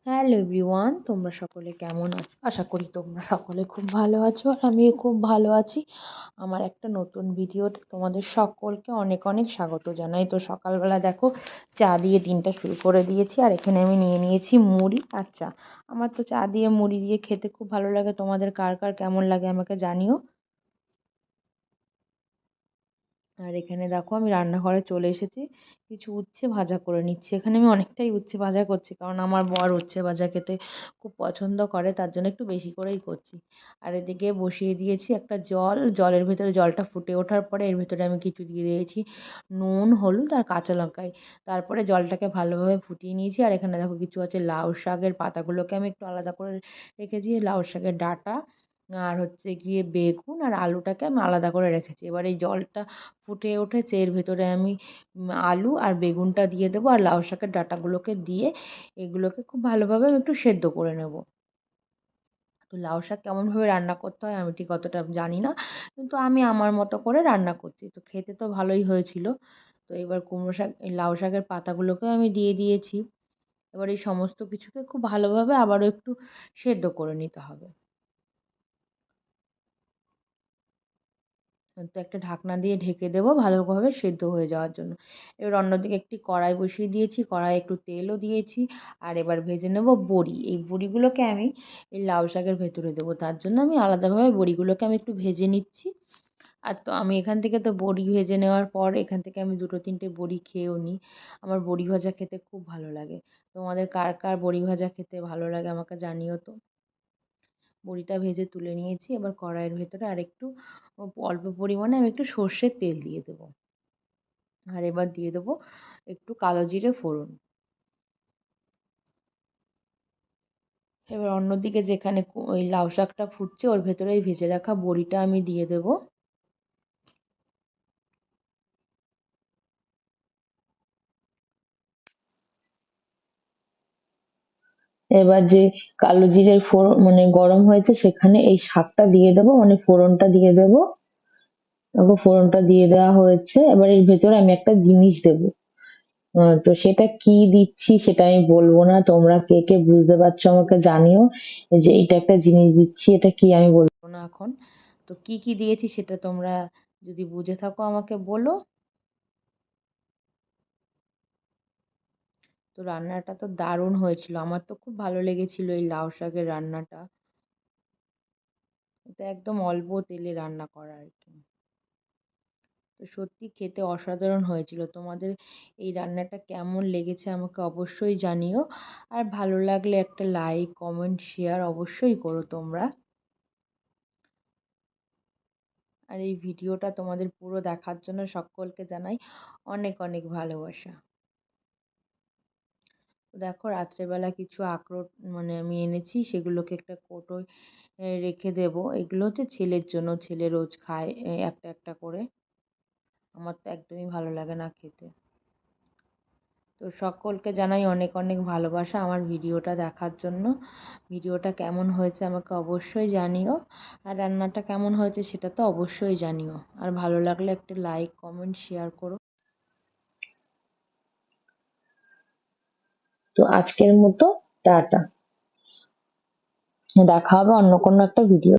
Hello everyone, তোমরা সকলে কেমন আছো? আশা করি তোমরা সকলে খুব ভালো আছো আর আমিও খুব ভালো আছি। আমার একটা নতুন ভিডিওতে তোমাদের সকলকে অনেক অনেক স্বাগত জানাই। তো সকালবেলা দেখো চা দিয়ে দিনটা শুরু করে দিয়েছি আর এখানে আমি নিয়ে নিয়েছি মুড়ি আর চা। আমার তো চা দিয়ে মুড়ি দিয়ে খেতে খুব ভালো লাগে। তোমাদের কার কার কেমন লাগে আমাকে জানিও। আর এখানে দেখো আমি রান্নাঘরে চলে এসেছি, কিছু উচ্ছে ভাজা করে নিচ্ছি। এখানে আমি অনেকটাই উচ্ছে ভাজা করছি কারণ আমার বর উচ্ছে ভাজা খেতে খুব পছন্দ করে, তার জন্য একটু বেশি করেই করছি। আর এদিকে বসিয়ে দিয়েছি একটা জলের ভেতরে জলটা ফুটে ওঠার পরে এর ভেতরে আমি কিছু দিয়ে দিয়েছি নুন, হলুদ আর কাঁচা লঙ্কায়। তারপরে জলটাকে ভালোভাবে ফুটিয়ে নিয়েছি। আর এখানে দেখো কিছু আছে লাউ শাকের পাতাগুলোকে আমি একটু আলাদা করে রেখেছি, লাউ শাকের ডাঁটা আর হচ্ছে গিয়ে বেগুন আর আলুটাকে আমি আলাদা করে রেখেছি। এবার এই জলটা ফুটে উঠেছে, এর ভেতরে আমি আলু আর বেগুনটা দিয়ে দেবো আর লাউ শাকের ডাঁটাগুলোকে দিয়ে এগুলোকে খুব ভালোভাবে আমি একটু সেদ্ধ করে নেব। তো লাউ শাক কেমনভাবে রান্না করতে হয় আমি ঠিক অতটা জানি না, কিন্তু আমি আমার মতো করে রান্না করছি। তো খেতে তো ভালোই হয়েছিল। তো এবার কুমড়ো শাক এই লাউ শাকের পাতাগুলোকেও আমি দিয়ে দিয়েছি। এবার এই সমস্ত কিছুকে খুব ভালোভাবে আবারও একটু সেদ্ধ করে নিতে হবে। তো একটা ঢাকনা দিয়ে ঢেকে দেবো ভালোভাবে সেদ্ধ হয়ে যাওয়ার জন্য। এবার অন্যদিকে একটি কড়াই বসিয়ে দিয়েছি, কড়াইয়ে একটু তেলও দিয়েছি। আর এবার ভেজে নেব বড়ি। এই বড়িগুলোকে আমি এই লাউ শাকের ভেতরে দেবো, তার জন্য আমি আলাদাভাবে বড়িগুলোকে আমি একটু ভেজে নিচ্ছি। আর তো আমি এখান থেকে তো বড়ি ভেজে নেওয়ার পর এখান থেকে আমি দুটো তিনটে বড়ি খেয়েও নিই। আমার বড়ি ভাজা খেতে খুব ভালো লাগে। তোমাদের কার কার বড়ি ভাজা খেতে ভালো লাগে আমাকে জানিও তো। বড়িটা ভেজে তুলে নিয়েছি। এবার কড়াইয়ের ভেতরে আরেকটু অল্প পরিমাণে আমি একটু সর্ষের তেল দিয়ে দেবো। আর এবার দিয়ে দেবো একটু কালো জিরে ফোড়ন। এবার অন্যদিকে যেখানে ওই লাউ শাকটা ফুটছে ওর ভেতরে ওই ভেজে রাখা বড়িটা আমি দিয়ে দেবো। এবার যে কালো জিরের ফোড়ন মানে গরম হয়েছে সেখানে এই শাকটা দিয়ে দেবো, মানে ফোড়নটা দিয়ে দেবো। এবার ফোড়নটা দিয়ে দেওয়া হয়েছে, এবার এর ভেতরে আমি একটা জিনিস দেবো। তো সেটা কি দিচ্ছি সেটা আমি বলবো না, তোমরা কে কে বুঝতে পারছো আমাকে জানিও। যে এটা একটা জিনিস দিচ্ছি, এটা কি আমি বলবো না এখন। তো কি কি দিয়েছি সেটা তোমরা যদি বুঝে থাকো আমাকে বলো। তো রান্নাটা তো দারুণ হয়েছিল, আমার তো খুব ভালো লেগেছিল এই লাউ শাকের রান্নাটা। এটা একদম অল্প তেলে রান্না করা আর কি। তো সত্যি খেতে অসাধারণ হয়েছিল। তোমাদের এই রান্নাটা কেমন লেগেছে আমাকে অবশ্যই জানিও। আর ভালো লাগলে একটা লাইক, কমেন্ট, শেয়ার অবশ্যই করো তোমরা। আর এই ভিডিওটা তোমাদের পুরো দেখার জন্য সকলকে জানাই অনেক অনেক ভালোবাসা। তো দেখো রাত্রেবেলা কিছু আখরোট মানে আমি এনেছি, সেগুলোকে একটা কৌটোয় রেখে দেবো। এগুলো হচ্ছে ছেলের জন্য, ছেলে রোজ খায় একটা একটা করে। আমার তো একদমই ভালো লাগে না খেতে। তো সকলকে জানাই অনেক অনেক ভালোবাসা আমার ভিডিওটা দেখার জন্য। ভিডিওটা কেমন হয়েছে আমাকে অবশ্যই জানিও। আর রান্নাটা কেমন হয়েছে সেটা তো অবশ্যই জানিও। আর ভালো লাগলে একটা লাইক, কমেন্ট, শেয়ার করো। তো আজকের মতো টাটা। দেখা হবে অন্য কোনো একটা ভিডিও।